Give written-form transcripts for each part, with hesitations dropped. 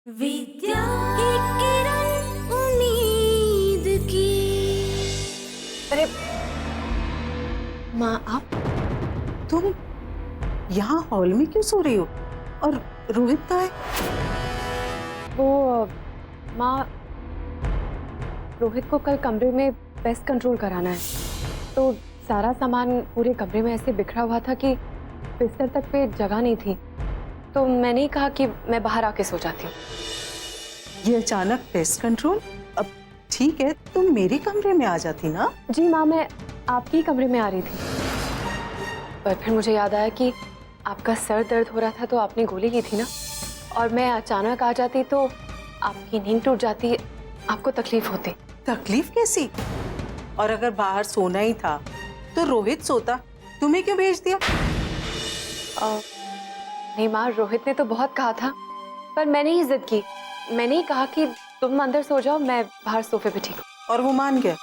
विद्या एक किरण उम्मीद की। अरे माँ, आप तुम यहाँ हॉल में क्यों सो रही हो? और रोहित कहाँ है? वो माँ, रोहित को कल कमरे में पेस्ट कंट्रोल कराना है, तो सारा सामान पूरे कमरे में ऐसे बिखरा हुआ था कि बिस्तर तक पे जगह नहीं थी, तो मैंने ही कहा कि मैं बाहर आके सो जाती हूँ। ये अचानक पेस्ट कंट्रोल? अब ठीक है, तुम मेरे कमरे में आ जाती ना। जी माँ, मैं आपके ही कमरे में आ रही थी, पर फिर मुझे याद आया कि आपका सर दर्द हो रहा था तो आपने गोली ली थी ना, और मैं अचानक आ जाती तो आपकी नींद टूट जाती, आपको तकलीफ होती। तकलीफ कैसी? और अगर बाहर सोना ही था तो रोहित सोता, तुम्हें क्यों भेज दिया? नहीं माँ, रोहित ने तो बहुत कहा था, पर मैंने ही जिद की। मैंने ही कहा कि तुम अंदर सो जाओ, मैं बाहर सोफे पे ठीक हूँ। और वो मान गया।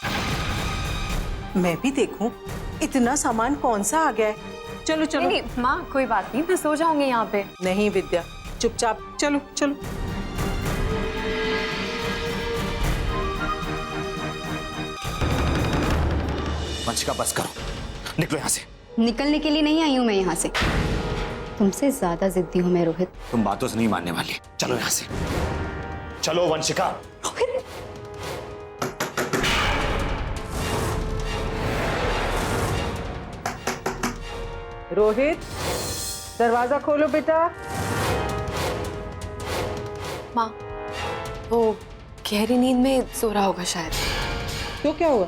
मैं भी देखूं इतना सामान कौन सा आ गया है। चलो चलो। नहीं माँ, कोई बात नहीं, मैं सो जाऊंगी यहाँ पे। नहीं विद्या, चुपचाप चलो चलो। वंशिका बस करो, निकलो यहाँ से। निकलने के लिए नहीं आई हूँ मैं यहाँ से, तुमसे ज्यादा जिद्दी हूँ मैं रोहित। तुम बातों से नहीं मानने वाली, चलो यहाँ से। चलो वंशिका। रोहित, दरवाजा खोलो बेटा। माँ, वो गहरी नींद में सो रहा होगा शायद। तो क्या हुआ?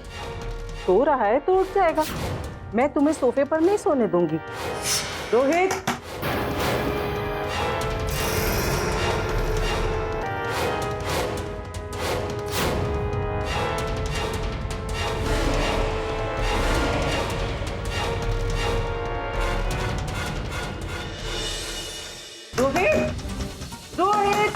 सो रहा है तो उठ जाएगा। मैं तुम्हें सोफे पर नहीं सोने दूंगी। रोहित, रोहित, रोहित।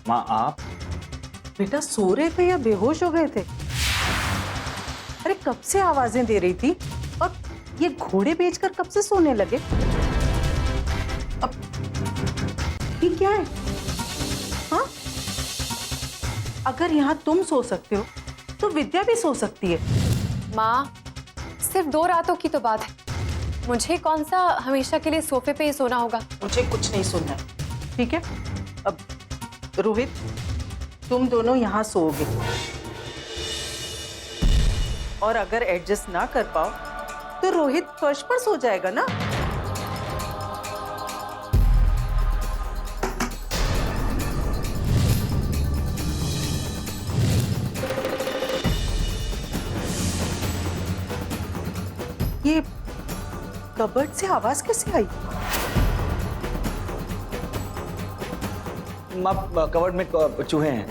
माँ आप? बेटा सो रहे थे या बेहोश हो गए थे? अरे कब से आवाजें दे रही थी, और ये घोड़े बेचकर कब से सोने लगे? अब ये क्या है? हाँ, अगर यहाँ तुम सो सकते हो तो विद्या भी सो सकती है। माँ, सिर्फ 2 रातों की तो बात है, मुझे कौन सा हमेशा के लिए सोफे पे ही सोना होगा। मुझे कुछ नहीं सुनना है, ठीक है? अब रोहित, तुम दोनों यहाँ सोओगे, और अगर एडजस्ट ना कर पाओ तो रोहित फर्श पर सो जाएगा ना। ये कबर्ड से आवाज कैसे आई? माँ, कवर्ड में चूहे हैं,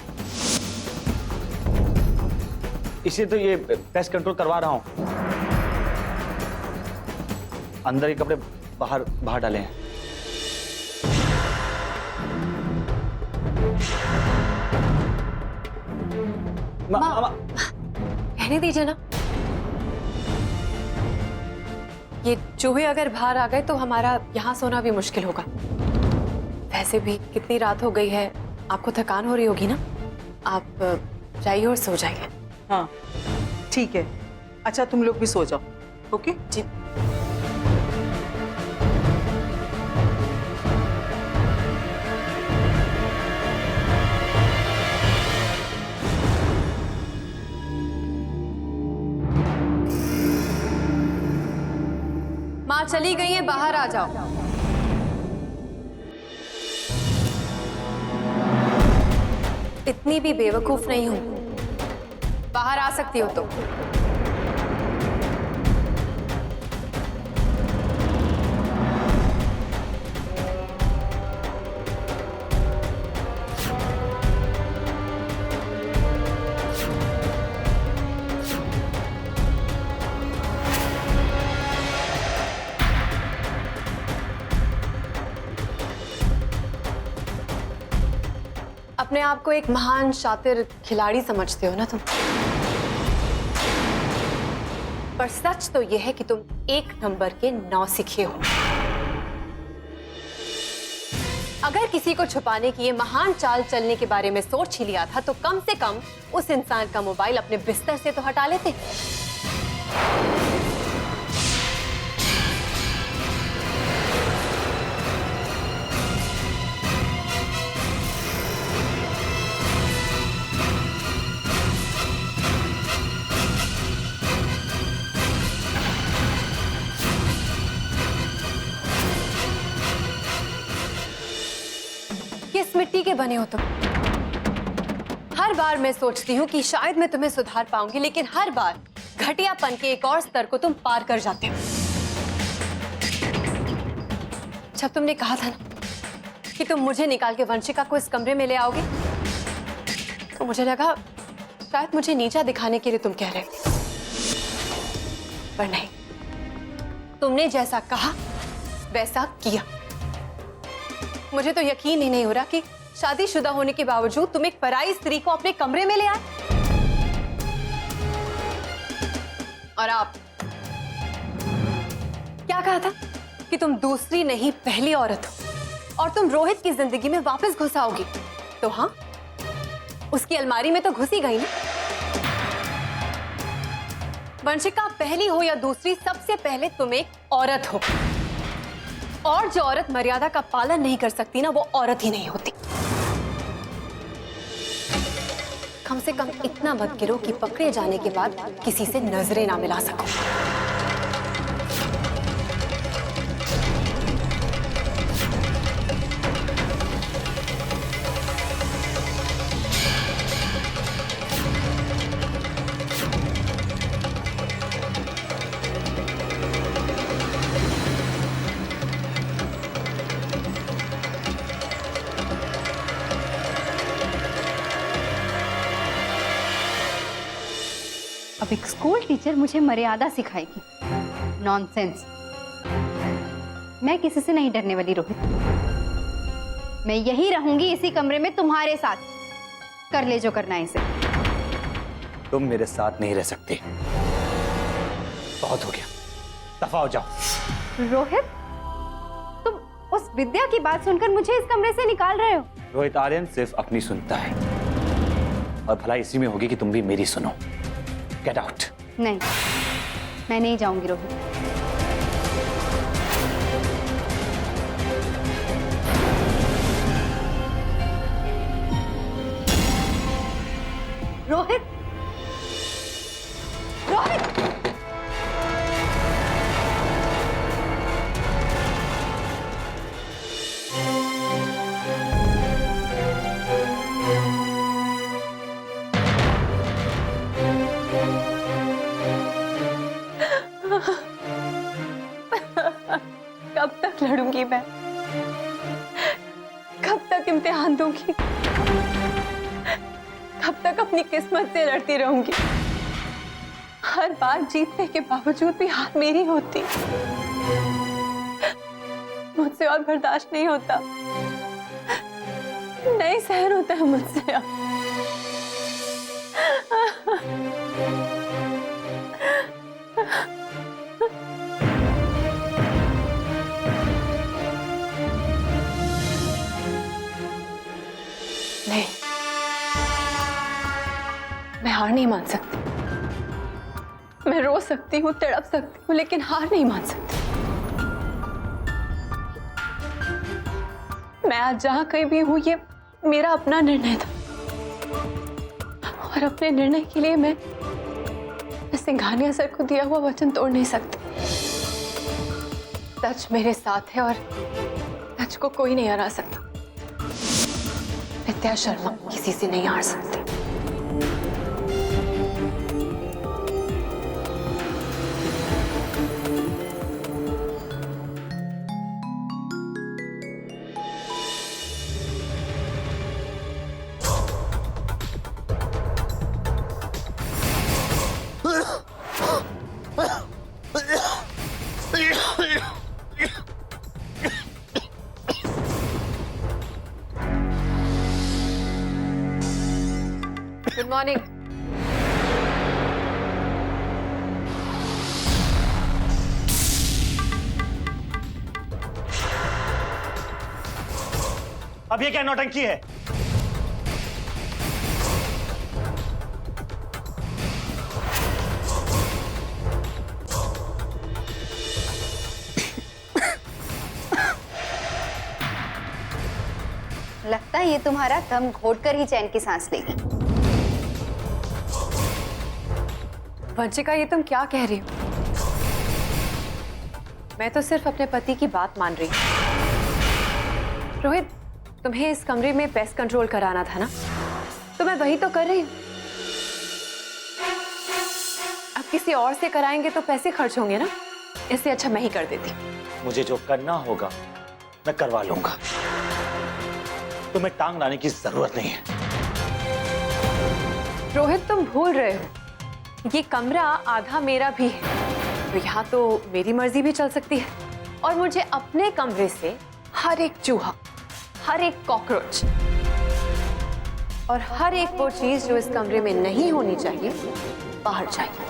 इसलिए तो ये पेस्ट कंट्रोल करवा रहा हूँ। अंदर के कपड़े बाहर बाहर डाले हैं। माँ, रहने दीजिए ना। ये चूहे अगर बाहर आ गए तो हमारा यहाँ सोना भी मुश्किल होगा। वैसे भी कितनी रात हो गई है, आपको थकान हो रही होगी ना, आप जाइए और सो जाइए। हाँ ठीक है, अच्छा तुम लोग भी सो जाओ। ओके जी। माँ चली गई है, बाहर आ जाओ। इतनी भी बेवकूफ नहीं हूं, बाहर आ सकती हो तो। अपने आप को एक महान शातिर खिलाड़ी समझते हो ना तुम, पर सच तो यह है कि तुम एक नंबर के नौसिखिए हो। अगर किसी को छुपाने की ये महान चाल चलने के बारे में सोच ही लिया था तो कम से कम उस इंसान का मोबाइल अपने बिस्तर से तो हटा लेते। किस मिट्टी के बने हो तुम? हर बार मैं सोचती हूँ कि शायद मैं तुम्हें सुधार पाऊंगी, लेकिन हर बार घटियापन के एक और स्तर को तुम पार कर जाते हो। जब तुमने कहा था ना कि तुम मुझे निकाल के वंशिका को इस कमरे में ले आओगे, तो मुझे लगा शायद मुझे नीचा दिखाने के लिए तुम कह रहे हो, पर नहीं, तुमने जैसा कहा वैसा किया। मुझे तो यकीन ही नहीं हो रहा कि शादीशुदा होने के बावजूद तुम एक पराई स्त्री को अपने कमरे में ले आए। और आप क्या कहा था कि तुम दूसरी नहीं पहली औरत हो और तुम रोहित की जिंदगी में वापस घुस आओगी। तो हाँ, उसकी अलमारी में तो घुसी गई ना। वंशिका पहली हो या दूसरी, सबसे पहले तुम एक औरत हो, और जो औरत मर्यादा का पालन नहीं कर सकती ना, वो औरत ही नहीं होती। कम से कम इतना मत गिरो कि पकड़े जाने के बाद किसी से नजरें ना मिला सको। अब एक स्कूल टीचर मुझे मर्यादा सिखाएगी? नॉनसेंस। मैं किसी से नहीं डरने वाली रोहित। मैं यही रहूंगी इसी कमरे में तुम्हारे साथ। कर ले जो करना है इसे। तुम मेरे साथ नहीं रह सकते। बहुत हो गया, दफा हो जाओ। रोहित, तुम उस विद्या की बात सुनकर मुझे इस कमरे से निकाल रहे हो? रोहित, आर्यन सिर्फ अपनी सुनता है, और भलाई इसी में होगी कि तुम भी मेरी सुनो। Get out. नहीं, मैं नहीं जाऊंगी रोहित। रोहित, रोहित! कब तक लड़ूंगी मैं? कब तक इम्तिहान दूंगी? कब तक अपनी किस्मत से लड़ती रहूंगी? हर बार जीतने के बावजूद भी हार मेरी होती। मुझसे और बर्दाश्त नहीं होता, नहीं सहन होता है मुझसे अब। नहीं, मैं हार नहीं मान सकती। मैं रो सकती हूँ, तड़प सकती हूँ, लेकिन हार नहीं मान सकती। मैं आज जहां कहीं भी हूं, ये मेरा अपना निर्णय था, और अपने निर्णय के लिए मैं सिंघानिया सर को दिया हुआ वचन तोड़ नहीं सकती। सच मेरे साथ है और सच को कोई नहीं हरा सकता। विद्या शर्मा किसी से नहीं हार सकती। Good morning. अब ये क्या नौटंकी है? लगता है ये तुम्हारा दम घोट कर ही चैन की सांस लेगी। वंशिका, ये तुम क्या कह रही हो? मैं तो सिर्फ अपने पति की बात मान रही हूँ। रोहित, तुम्हें इस कमरे में पेस्ट कंट्रोल कराना था ना, तो मैं वही तो कर रही हूँ। अब किसी और से कराएंगे तो पैसे खर्च होंगे ना, इससे अच्छा मैं ही कर देती। मुझे जो करना होगा मैं करवा लूंगा, तुम्हें टांग लाने की जरूरत नहीं है। रोहित, तुम भूल रहे हो, ये कमरा आधा मेरा भी है, तो यहाँ तो मेरी मर्जी भी चल सकती है। और मुझे अपने कमरे से हर एक चूहा, हर एक कॉकरोच और हर एक वो चीज जो इस कमरे में नहीं होनी चाहिए बाहर चाहिए।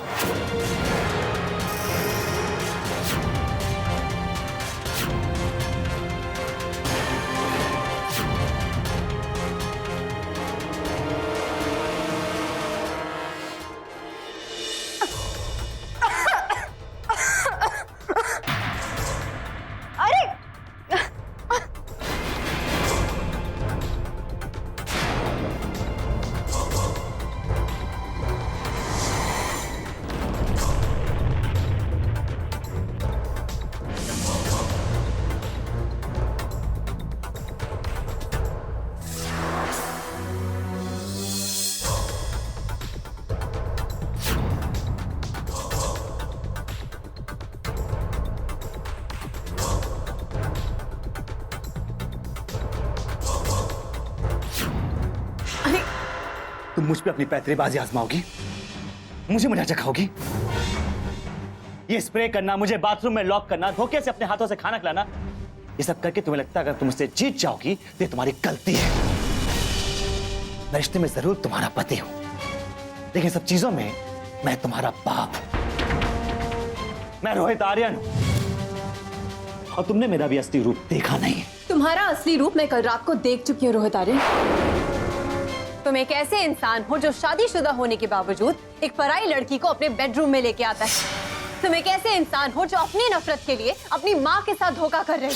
तुम मुझ पे अपनी पैतरेबाजी आजमाओगी, मुझे मजा चखाओगी। ये स्प्रे करना, मुझे बाथरूम में लॉक करना, धोखे से अपने हाथों से खाना खिलाना, ये सब करके तुम्हें लगता है अगर तुम मुझसे जीत जाओगी तो ये तुम्हारी गलती है। मैं रिश्ते में जरूर तुम्हारा पति हूं, लेकिन सब चीजों में मैं तुम्हारा बाप हूं। मैं रोहित आर्यन हूं और तुमने मेरा भी असली रूप देखा नहीं है। तुम्हारा असली रूप मैं कल रात को देख चुकी हूँ रोहित आर्यन। तुम एक ऐसे इंसान हो जो शादीशुदा होने के बावजूद एक पराई लड़की को अपने बेडरूम में लेके आता है। तुम एक ऐसे इंसान हो जो अपनी नफरत के लिए अपनी माँ के साथ धोखा कर रहे हो।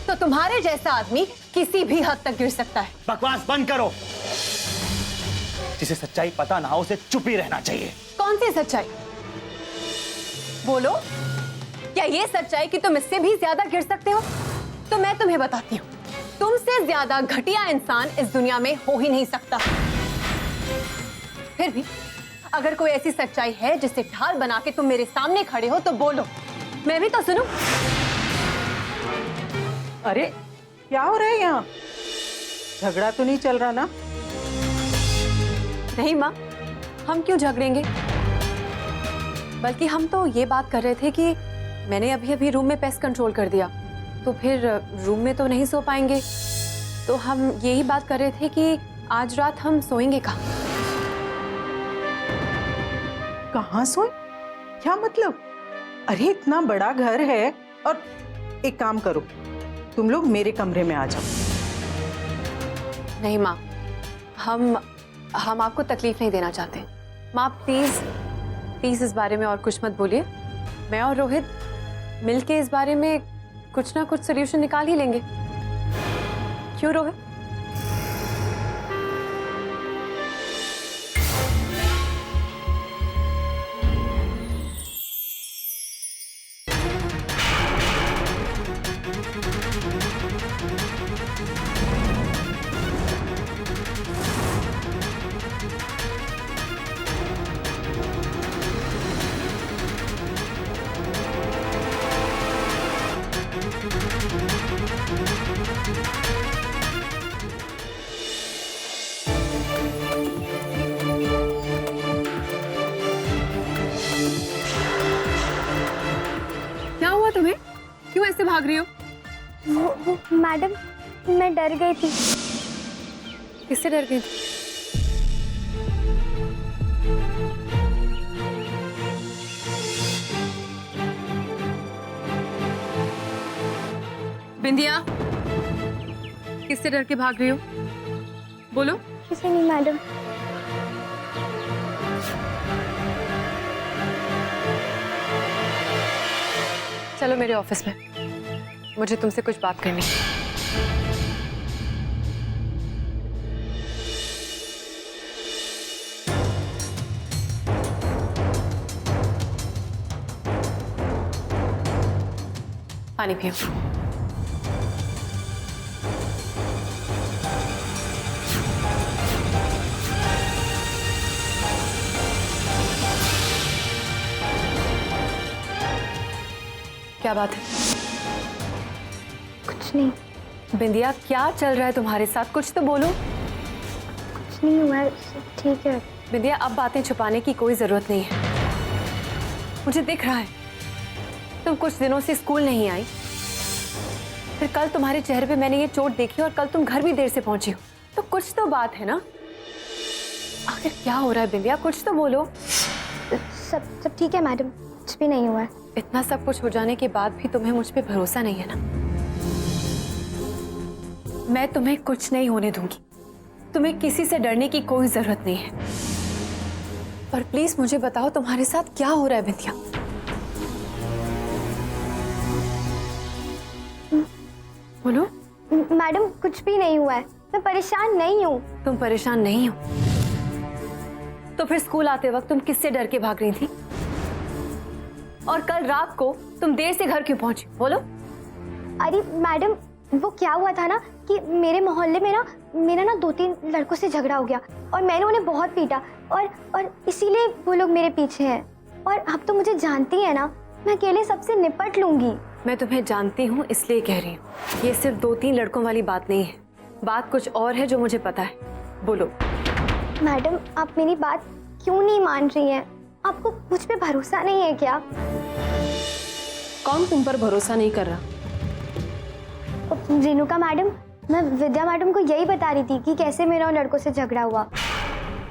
तो तुम्हारे जैसा आदमी किसी भी हद तक गिर सकता है। बकवास बंद करो। जिसे सच्चाई पता ना हो उसे चुप ही रहना चाहिए। कौन सी सच्चाई? बोलो, क्या ये सच्चाई कि तुम इससे भी ज्यादा गिर सकते हो? तो मैं तुम्हें बताती हूँ, तुमसे ज्यादा घटिया इंसान इस दुनिया में हो ही नहीं सकता। फिर भी अगर कोई ऐसी सच्चाई है जिसे ढाल बना के तुम मेरे सामने खड़े हो तो बोलो, मैं भी तो सुनूं। अरे क्या हो रहा है यहाँ? झगड़ा तो नहीं चल रहा ना? नहीं माँ, हम क्यों झगड़ेंगे? बल्कि हम तो ये बात कर रहे थे कि मैंने अभी अभी रूम में पेस्ट कंट्रोल कर दिया, तो फिर रूम में तो नहीं सो पाएंगे, तो हम यही बात कर रहे थे कि आज रात हम सोएंगे कहाँ। कहाँ सोए? क्या मतलब? अरे इतना बड़ा घर है। और एक काम करो, तुम लोग मेरे कमरे में आ जाओ। नहीं माँ, हम आपको तकलीफ नहीं देना चाहते। माँ प्लीज इस बारे में और कुछ मत बोलिए। मैं और रोहित मिलके इस बारे में कुछ ना कुछ सॉल्यूशन निकाल ही लेंगे। क्यों रोहित? तुम्हें क्यों ऐसे भाग रही हो? वो मैडम, मैं डर गई थी। किससे डर गई थी? बिंदिया, किससे किससे डर के भाग रही हो? बोलो। किसी नहीं मैडम। चलो मेरे ऑफिस में, मुझे तुमसे कुछ बात करनी है। पानी पियो। क्या बात है? कुछ नहीं। बिंदिया, क्या चल रहा है तुम्हारे साथ? कुछ तो बोलो। कुछ नहीं हुआ है, सब ठीक है। बिंदिया, अब बातें छुपाने की कोई जरूरत नहीं है। मुझे दिख रहा है तुम कुछ दिनों से स्कूल नहीं आई, फिर कल तुम्हारे चेहरे पे मैंने ये चोट देखी और कल तुम घर भी देर से पहुंची हो, तो कुछ तो बात है ना? आखिर क्या हो रहा है बिंदिया, कुछ तो बोलो। सब ठीक है मैडम, कुछ भी नहीं हुआ है। इतना सब कुछ हो जाने के बाद भी तुम्हें मुझ पे भरोसा नहीं है ना? मैं तुम्हें कुछ नहीं होने दूंगी, तुम्हें किसी से डरने की कोई जरूरत नहीं है। पर प्लीज मुझे बताओ तुम्हारे साथ क्या हो रहा है बिंदिया? बोलो। मैडम कुछ भी नहीं हुआ है, मैं परेशान नहीं हूँ। तुम परेशान नहीं हो तो फिर स्कूल आते वक्त तुम किससे डर के भाग रही थी? और कल रात को तुम देर से घर क्यों पहुंची? बोलो। अरे मैडम, वो क्या हुआ था ना कि मेरे मोहल्ले में ना मेरा ना 2-3 लड़कों से झगड़ा हो गया और मैंने उन्हें बहुत पीटा और इसीलिए वो लोग मेरे पीछे हैं। और अब तो मुझे जानती है ना, मैं अकेले सबसे निपट लूंगी। मैं तुम्हें जानती हूँ इसलिए कह रही हूँ, ये सिर्फ 2-3 लड़कों वाली बात नहीं है, बात कुछ और है जो मुझे पता है। बोलो। मैडम, आप मेरी बात क्यों नहीं मान रही हैं? आपको मुझ पे भरोसा नहीं है क्या? कौन तुम पर भरोसा नहीं कर रहा? रेणुका मैडम, मैं विद्या मैडम को यही बता रही थी कि कैसे मेरा उन लड़कों से झगड़ा हुआ,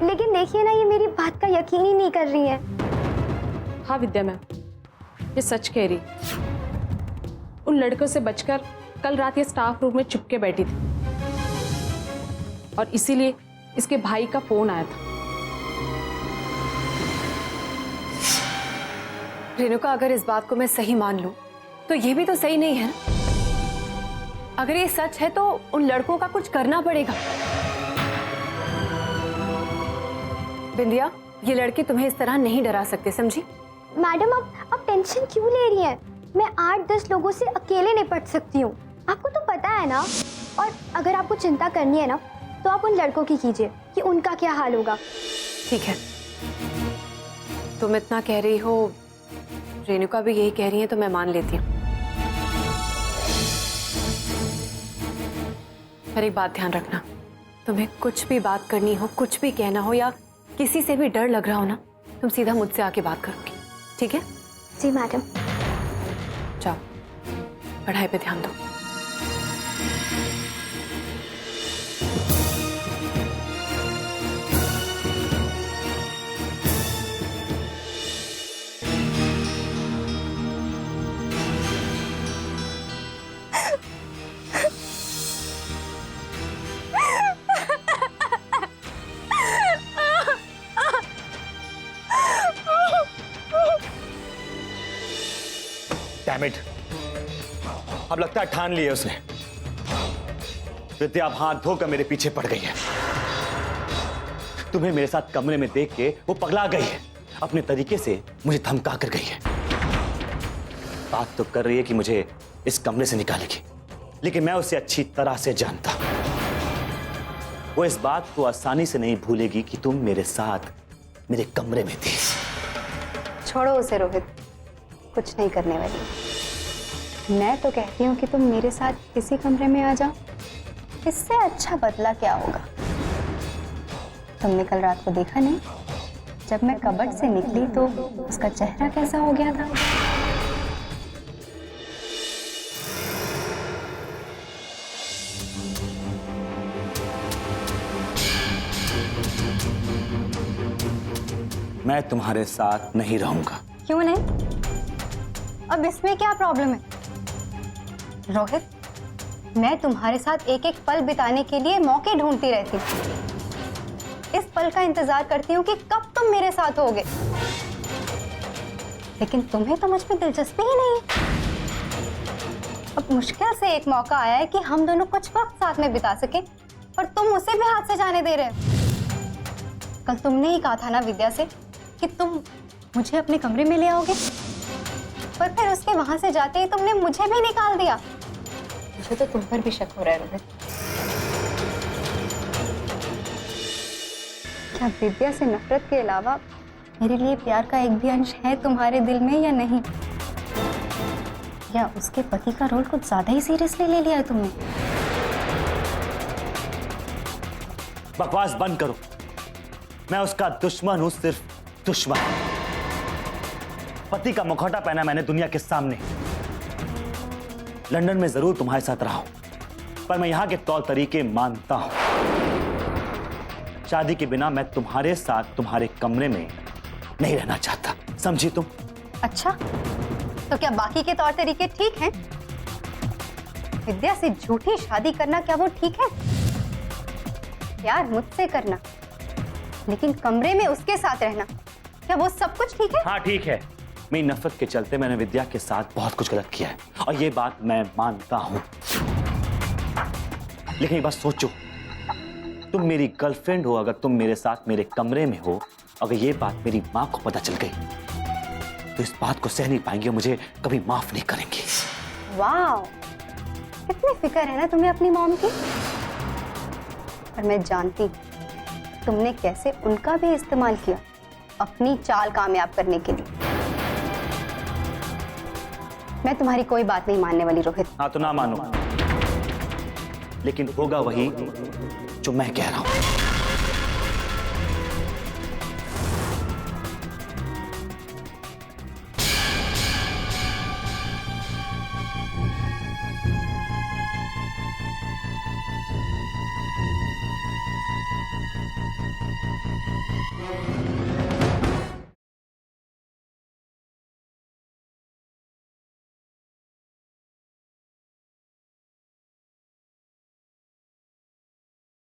लेकिन देखिए ना, ये मेरी बात का यकीन ही नहीं कर रही है। हाँ विद्या मैम, ये सच कह रही। उन लड़कों से बचकर कल रात ये स्टाफ रूम में चुपके बैठी थी और इसीलिए इसके भाई का फोन आया था। रेणुका, अगर इस बात को मैं सही मान लूं तो ये भी तो सही नहीं है ना? अगर ये सच है तो उन लड़कों का कुछ करना पड़ेगा। बिंदिया, ये लड़के तुम्हें इस तरह नहीं डरा सकते, समझी? मैडम, आप टेंशन क्यों ले रही हैं? मैं 8-10 लोगों से अकेले निपट सकती हूँ, आपको तो पता है ना। और अगर आपको चिंता करनी है ना, तो आप उन लड़कों की कीजिए कि उनका क्या हाल होगा। ठीक है, तुम इतना कह रही हो, रेणुका भी यही कह रही है, तो मैं मान लेती हूँ। पर एक बात ध्यान रखना, तुम्हें कुछ भी बात करनी हो, कुछ भी कहना हो या किसी से भी डर लग रहा हो ना, तुम सीधा मुझसे आके बात करोगी, ठीक है? जी मैडम। जाओ, पढ़ाई पे ध्यान दो। Damn it! अब लगता है ठान लिए उसने। विद्या अब हाथ धोकर मेरे पीछे पड़ गई है। तुम्हें मेरे साथ कमरे में देख के वो पगला गई है, अपने तरीके से मुझे धमका कर गई है। बात तो कर रही है कि मुझे इस कमरे से निकालेगी, लेकिन मैं उसे अच्छी तरह से जानता। वो इस बात को आसानी से नहीं भूलेगी कि तुम मेरे साथ मेरे कमरे में थी। छोड़ो उसे रोहित, कुछ नहीं करने वाली। मैं तो कहती हूँ कि तुम मेरे साथ इसी कमरे में आ जाओ, इससे अच्छा बदला क्या होगा? तुमने कल रात को देखा नहीं, जब मैं कबर्ड से निकली तो उसका चेहरा कैसा हो गया था। मैं तुम्हारे साथ नहीं रहूंगा। क्यों नहीं? अब इसमें क्या प्रॉब्लम है? रोहित, मैं तुम्हारे साथ एक एक पल बिताने के लिए मौके ढूंढती रहती हूँ। इस पल का इंतजार करती हूँ कि कब तुम मेरे साथ होगे, लेकिन तुम्हें तो मुझ में दिलचस्पी ही नहीं है। अब मुश्किल से एक मौका आया है कि हम दोनों कुछ वक्त साथ में बिता सके, और तुम उसे भी हाथ से जाने दे रहे हो। कल तुमने ही कहा था ना विद्या से कि तुम मुझे अपने कमरे में ले आओगे, पर फिर उसके वहां से जाते ही तुमने मुझे भी निकाल दिया। मुझे तो तुम पर भी शक हो रहा है रोहित। क्या विद्या से नफरत के अलावा मेरे लिए प्यार का एक भी अंश है तुम्हारे दिल में या नहीं? या उसके पति का रोल कुछ ज्यादा ही सीरियसली ले लिया है तुमने? बकवास बंद करो। मैं उसका दुश्मन हूं, सिर्फ दुश्मन। पति का मुखौटा पहना मैंने दुनिया के सामने। लंदन में जरूर तुम्हारे साथ रहा हूं, पर मैं यहां के तौर तरीके मानता हूं। शादी के बिना मैं तुम्हारे साथ तुम्हारे कमरे में नहीं रहना चाहता, समझी तुम? अच्छा, तो क्या बाकी के तौर तरीके ठीक हैं? विद्या से झूठी शादी करना क्या वो ठीक है? प्यार मुझसे करना, लेकिन कमरे में उसके साथ रहना, क्या वो सब कुछ ठीक है? हाँ ठीक है। मेरी नफरत के चलते मैंने विद्या के साथ बहुत कुछ गलत किया है, और ये बात मैं मानता हूं। लेकिन एक बात सोचो, तुम मेरी गर्लफ्रेंड हो, अगर तुम मेरे साथ मेरे कमरे में हो, अगर ये बात मेरी माँ को पता चल गई तो इस बात को सह नहीं पाएंगे और मुझे कभी माफ नहीं करेंगे। वाह, कितनी फिक्र है ना तुम्हें अपनी मॉम की। पर मैं जानती हूँ तुमने कैसे उनका भी इस्तेमाल किया अपनी चाल कामयाब करने के लिए। मैं तुम्हारी कोई बात नहीं मानने वाली रोहित। हाँ तो ना मानो, लेकिन होगा वही जो मैं कह रहा हूं।